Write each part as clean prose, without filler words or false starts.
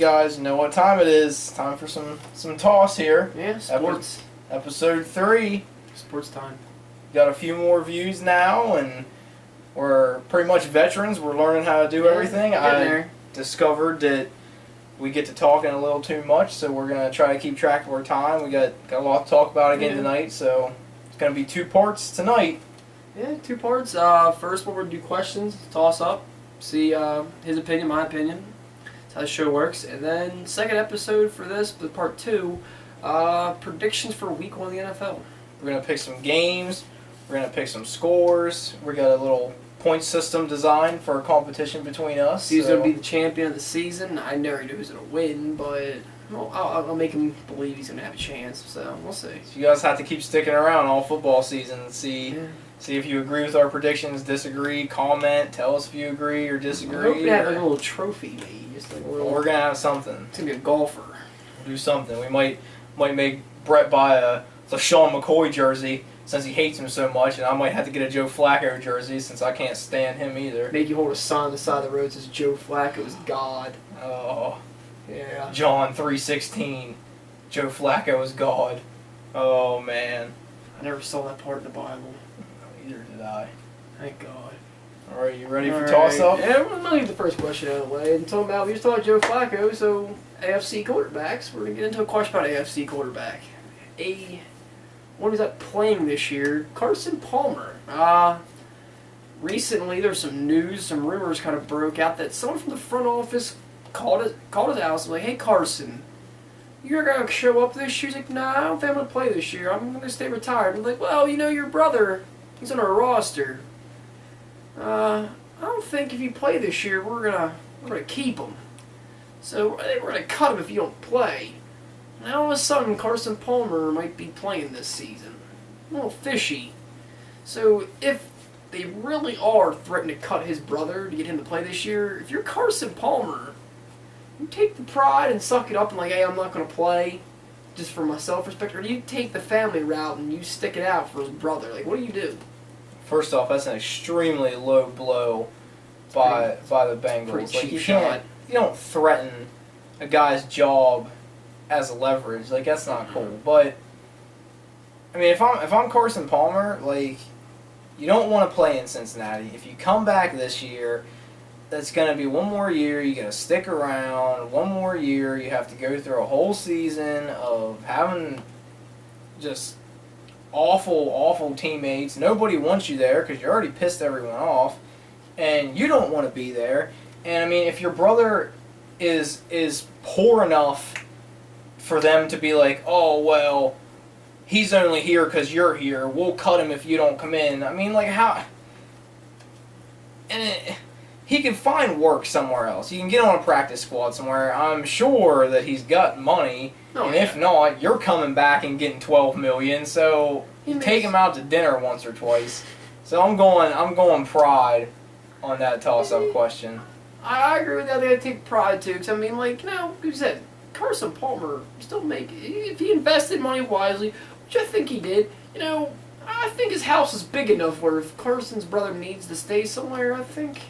guys, you know what time it is. Time for some toss here. Yeah, sports. Episode 3. Sports time. Got a few more views now, and we're pretty much veterans. We're learning how to do everything. I discovered that we get to talking a little too much, so we're going to try to keep track of our time. We got a lot to talk about again tonight, so it's going to be 2 parts tonight. Yeah, 2 parts. First one, we're going to do questions, toss up, see his opinion, my opinion. That's how the show works. And then second episode for this, the part 2, predictions for week 1 of the NFL. We're going to pick some games. We're going to pick some scores. We got a little point system designed for a competition between us. Who's going to be the champion of the season? I never knew who's going to win, but I'll make him believe he's going to have a chance, so we'll see. So you guys have to keep sticking around all football season and see if you agree with our predictions, disagree, comment, tell us if you agree or disagree. I hope we have a little trophy made. Just like a little, we're going to have something. It's going to be a golfer. We'll do something. We might make Brett buy a Sean McCoy jersey, since he hates him so much, and I might have to get a Joe Flacco jersey since I can't stand him either. Make you hold a sign on the side of the road that says Joe Flacco is God. Oh. Yeah. John 3:16. Joe Flacco is God. Oh, man. I never saw that part in the Bible. Neither did I. Thank God. Alright, you ready for toss-up? Yeah, we're going to leave the first question out of the way. And talking about, we just talked Joe Flacco, so AFC quarterbacks. We're going to get into a question about AFC quarterback. One is that playing this year, Carson Palmer. Recently, there's some news, some rumors kind of broke out that someone from the front office called his house and was like, "Hey Carson, you're going to show up this year?" He's like, "Nah, I don't think I'm going to play this year. I'm going to stay retired." I'm like, "Well, you know, your brother, he's on our roster. I don't think if you play this year, we're gonna keep him. So I think we're going to cut him if you don't play." Now all of a sudden, Carson Palmer might be playing this season. A little fishy. So if they really are threatening to cut his brother to get him to play this year, if you're Carson Palmer, you take the pride and suck it up and like, "Hey, I'm not going to play just for my self-respect," or do you take the family route and you stick it out for his brother? Like, what do you do? First off, that's an extremely low blow by the Bengals. Pretty cheap you don't threaten a guy's job as a leverage. Like, that's not cool. But I mean, if I'm Carson Palmer, like, you don't want to play in Cincinnati. If you come back this year, that's going to be one more year. You got to stick around. One more year. You have to go through a whole season of having just awful teammates. Nobody wants you there because you already pissed everyone off, and you don't want to be there. And I mean, if your brother is poor enough for them to be like, "Oh, well, he's only here because you're here. We'll cut him if you don't come in." I mean, like, how? And he can find work somewhere else. He can get on a practice squad somewhere. I'm sure that he's got money. If not, you're coming back and getting $12 million. So take him out to dinner once or twice. So I'm going pride on that toss-up question. I agree with that. They gotta take pride too, because I mean, like, you know, you said Carson Palmer still if he invested money wisely, which I think he did. You know, I think his house is big enough where if Carson's brother needs to stay somewhere, I think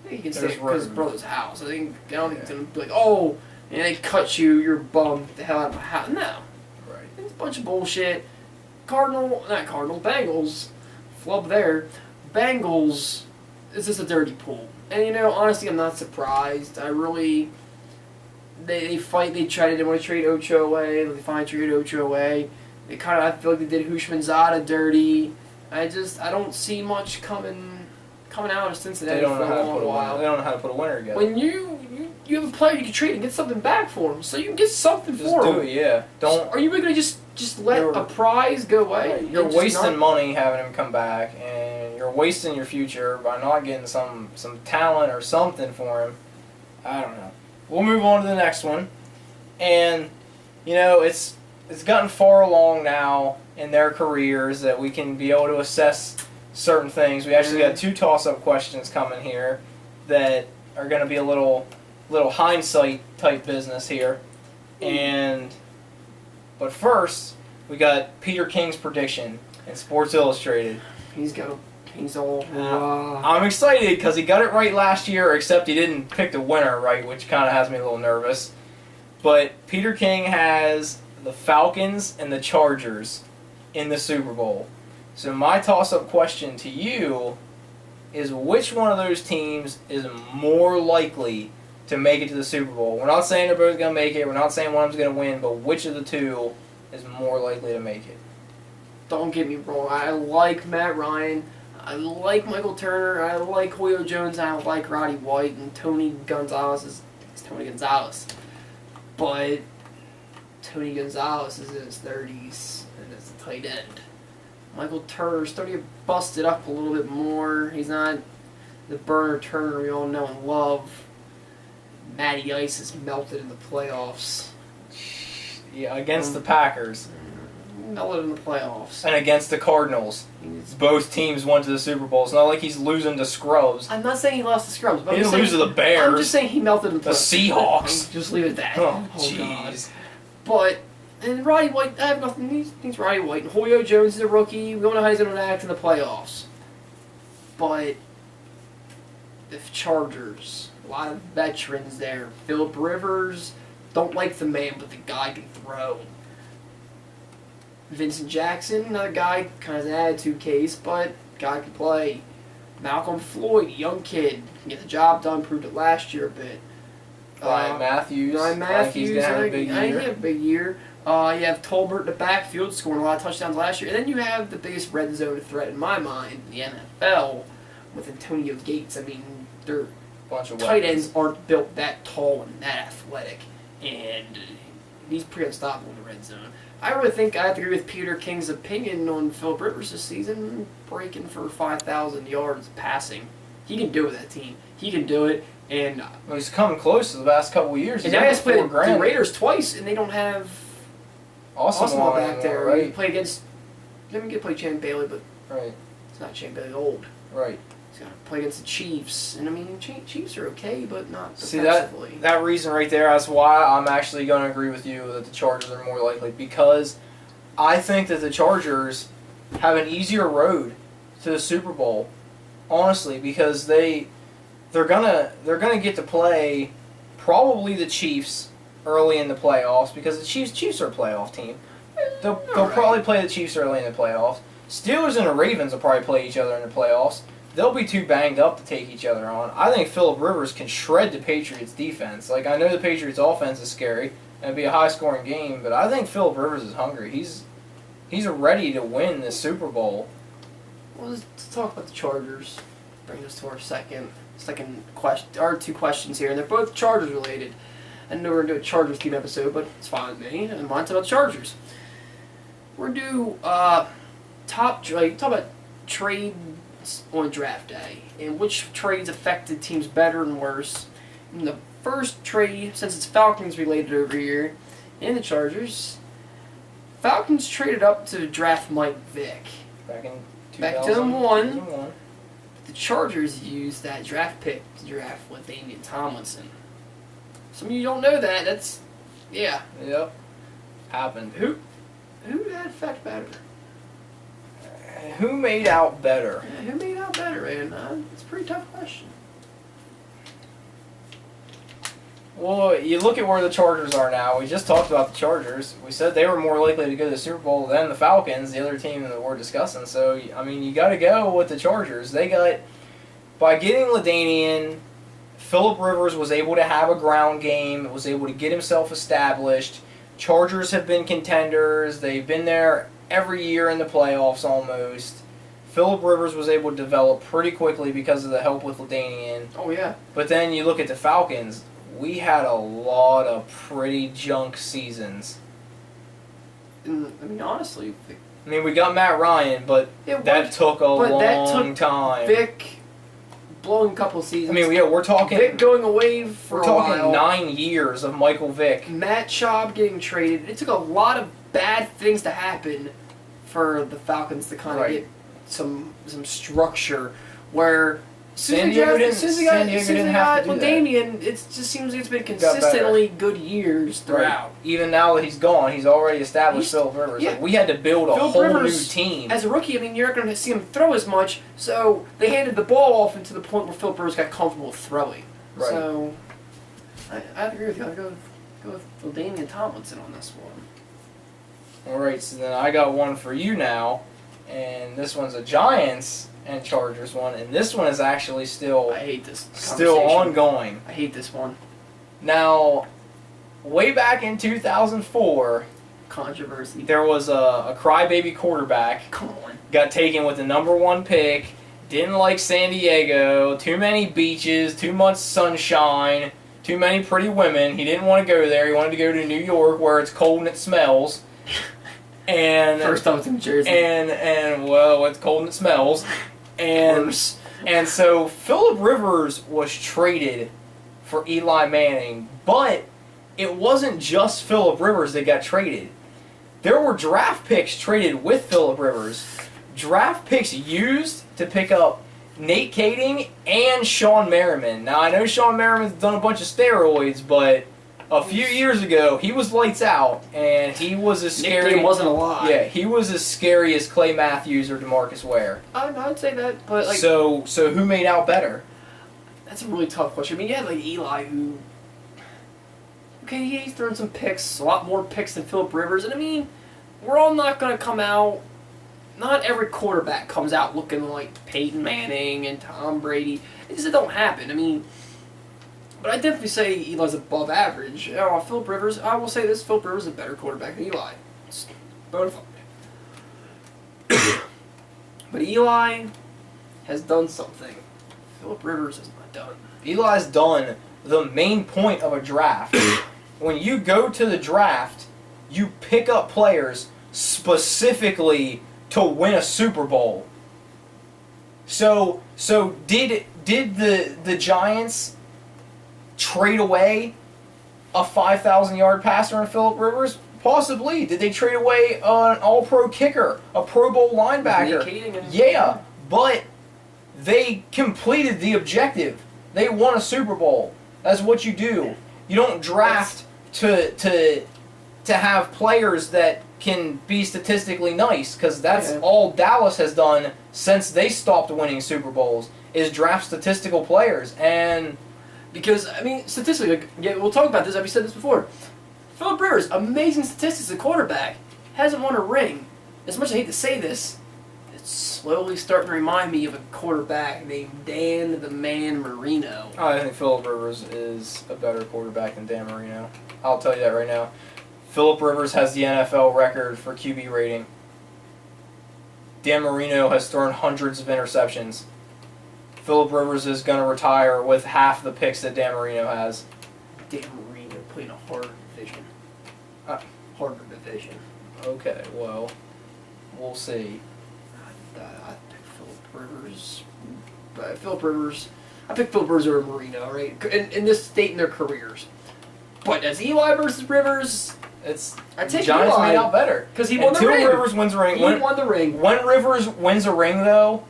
he can stay at his brother's house. I don't think it's gonna be like, "Oh, and they cut you, you're bummed the hell out of my house." No, right? It's a bunch of bullshit. Bengals, flub there. Bengals is just a dirty pool. And, you know, honestly, I'm not surprised. They fight, they want to trade Ocho away, they finally traded Ocho away. I feel like they did Hushmanzada dirty. I don't see much coming out of Cincinnati for a long while. They don't know how to put a winner together. When you have a player you can trade and get something back for him, so you can get something for him. Just do it, yeah. Are you really going to just let a prize go away? You're wasting money having him come back, and you're wasting your future by not getting some talent or something for him. I don't know. We'll move on to the next one. And, you know, it's gotten far along now in their careers that we can be able to assess certain things. We actually got 2 toss-up questions coming here that are going to be a little hindsight type business here. But first, we got Peter King's prediction in Sports Illustrated. He's got He's all. I'm excited because he got it right last year, except he didn't pick the winner right, which kind of has me a little nervous. But Peter King has the Falcons and the Chargers in the Super Bowl. So my toss-up question to you is, which one of those teams is more likely to make it to the Super Bowl? We're not saying they're both going to make it. We're not saying one of them's going to win, but which of the two is more likely to make it? Don't get me wrong. I like Matt Ryan. I like Michael Turner. I like Julio Jones. And I like Roddy White. And Tony Gonzalez is Tony Gonzalez. But Tony Gonzalez is in his 30s and is a tight end. Michael Turner's starting to get busted up a little bit more. He's not the burner Turner we all know and love. Matty Ice is melted in the playoffs. Yeah, against the Packers. Melted in the playoffs. And against the Cardinals. Both teams went to the Super Bowl. It's not like he's losing to scrubs. I'm not saying he lost to scrubs. But He didn't lose to the Bears. I'm just saying he melted in the playoffs. The Seahawks. Just leave it at that. Oh, jeez. jeez. But, and Roddy White, I have nothing. He's Roddy White. And Julio Jones is a rookie. We don't know how he's going to act in the playoffs. But, the Chargers, a lot of veterans there. Phillip Rivers, don't like the man, but the guy can throw. Vincent Jackson, another guy, kind of an attitude case, but guy can play. Malcolm Floyd, young kid, can get the job done, proved it last year a bit. Ryan Matthews. Ryan I think he's Matthews, gonna have a big I think year. he had a big year. You have Tolbert in the backfield scoring a lot of touchdowns last year. And then you have the biggest red zone threat in my mind, the NFL, with Antonio Gates. I mean, their Bunch of tight weapons. ends aren't built that tall and that athletic. And he's pretty unstoppable in the red zone. I really think I have to agree with Peter King's opinion on Phillip Rivers this season, breaking for 5,000 yards passing. He can do it with that team. He can do it. And Well, he's come close to the last couple of years. and now he has to play the grand. Raiders twice, and they don't have Awesome back there. right? He played against. Let me get play Champ Bailey, but Right, it's not Champ Bailey old. right. He's got to play against the Chiefs, and I mean Chiefs are okay, but not See defensively. that reason right there. That's why I'm actually going to agree with you that the Chargers are more likely, because I think that the Chargers have an easier road to the Super Bowl, honestly, because they're gonna get to play probably the Chiefs early in the playoffs, because the Chiefs are a playoff team. They'll probably play the Chiefs early in the playoffs. Steelers and the Ravens will probably play each other in the playoffs. They'll be too banged up to take each other on. I think Phillip Rivers can shred the Patriots defense. Like, I know the Patriots offense is scary, and it'd be a high-scoring game, but I think Phillip Rivers is hungry. He's ready to win this Super Bowl. Well, let's talk about the Chargers. Bring us to our second question. Our two questions here, and they're both Chargers related. I know we're gonna do a Chargers team episode, but it's fine with me. And mine's about Chargers. We're gonna do talk about trades on draft day and which trades affected teams better and worse. And the first trade, since it's Falcons related over here, in the Chargers, Falcons traded up to draft Mike Vick. Back in Back 2001. The Chargers used that draft pick to draft with Damian Tomlinson. Some of you don't know that. That's, yeah. Yep. Happened. Who did that affect better? Who made out better? Yeah, who made out better, man? It's a pretty tough question. Well, you look at where the Chargers are now. We just talked about the Chargers. We said they were more likely to go to the Super Bowl than the Falcons, the other team that we're discussing. So, I mean, you got to go with the Chargers. They got, by getting LaDainian, Phillip Rivers was able to have a ground game, was able to get himself established. Chargers have been contenders. They've been there every year in the playoffs almost. Phillip Rivers was able to develop pretty quickly because of the help with LaDainian. Oh, yeah. But then you look at the Falcons. We had a lot of pretty junk seasons. And, I mean, honestly, I mean, we got Matt Ryan, but that took a long time. Vic blowing a couple seasons. I mean, yeah, we're talking. Vic going away for We're a talking while. 9 years of Michael Vick. Matt Schaub getting traded. It took a lot of bad things to happen for the Falcons to kind of Right. get some structure. Where San Diego didn't have to do that. Damian, it just seems like it's been Got better. consistently good years throughout. Right. Even now that he's gone, he's already established Phillip Rivers. Yeah. Like, we had to build a Phillip whole Rivers, new team. As a rookie, I mean, you're not going to see him throw as much, so they handed the ball off into the point where Phillip Rivers got comfortable with throwing. Right. So, I agree with you. I'd go with Damian Tomlinson on this one. Alright, so then I got one for you now, and this one's a Giants and Chargers one, and this one is actually still I hate this ongoing. I hate this one. Now, way back in 2004, Controversy. there was a crybaby quarterback, Come on. got taken with the #1 pick, didn't like San Diego, too many beaches, too much sunshine, too many pretty women. He didn't want to go there. He wanted to go to New York where it's cold and it smells. And First off, it's in Jersey. And well, it's cold and it smells. Worse. And so Phillip Rivers was traded for Eli Manning, but it wasn't just Phillip Rivers that got traded. There were draft picks traded with Phillip Rivers. Draft picks used to pick up Nate Kading and Sean Merriman. Now, I know Sean Merriman's done a bunch of steroids, but a few years ago, he was lights out, and he was as scary. Nick wasn't alive. Yeah, he was as scary as Clay Matthews or DeMarcus Ware. I'd say that, but like. So who made out better? That's a really tough question. I mean, you had like Eli, who. Okay, yeah, he's thrown some picks, a lot more picks than Phillip Rivers, and I mean, we're all not going to come out. Not every quarterback comes out looking like Peyton Manning and Tom Brady. It just don't happen. I mean, but I definitely say Eli's above average. Phillip Rivers, I will say this: Phillip Rivers is a better quarterback than Eli. It's bona fide. But Eli has done something. Phillip Rivers has not done. Eli's done the main point of a draft. When you go to the draft, you pick up players specifically to win a Super Bowl. So did the Giants trade away a 5,000-yard passer in Phillip Rivers? Possibly. Did they trade away an all-pro kicker, a Pro Bowl linebacker? Yeah, but they completed the objective. They won a Super Bowl. That's what you do. You don't draft to have players that can be statistically nice, because that's all Dallas has done since they stopped winning Super Bowls, is draft statistical players. And because, I mean, statistically, yeah, we'll talk about this, I've said this before. Phillip Rivers, amazing statistics at quarterback, hasn't won a ring. As much as I hate to say this, it's slowly starting to remind me of a quarterback named Dan the Man Marino. I think Phillip Rivers is a better quarterback than Dan Marino. I'll tell you that right now. Phillip Rivers has the NFL record for QB rating. Dan Marino has thrown hundreds of interceptions. Phillip Rivers is going to retire with half the picks that Dan Marino has. Dan Marino playing a harder division. Harder division. Okay, well, we'll see. I pick Phillip Rivers. I pick Phillip Rivers over Marino, right? In this state in their careers. But as Eli versus Rivers, I take Giants Eli made out better because he won the ring. Until Rivers wins a ring. He won the ring. When Rivers wins a ring, though,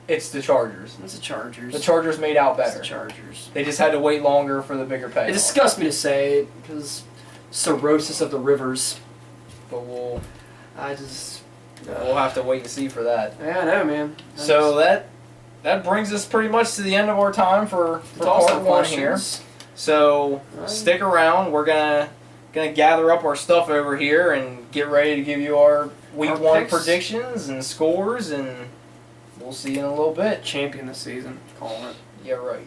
it's the Chargers. It's the Chargers. The Chargers made out better. It's the Chargers. They just had to wait longer for the bigger payoff. It disgusts me to say it because cirrhosis of the Rivers. But we'll have to wait and see for that. Yeah, I know, man. So that brings us pretty much to the end of our time for part one here. So stick around. We're gonna gather up our stuff over here and get ready to give you our week one picks. predictions and scores, and we'll see you in a little bit. Champion this season. Calling it. Yeah, right.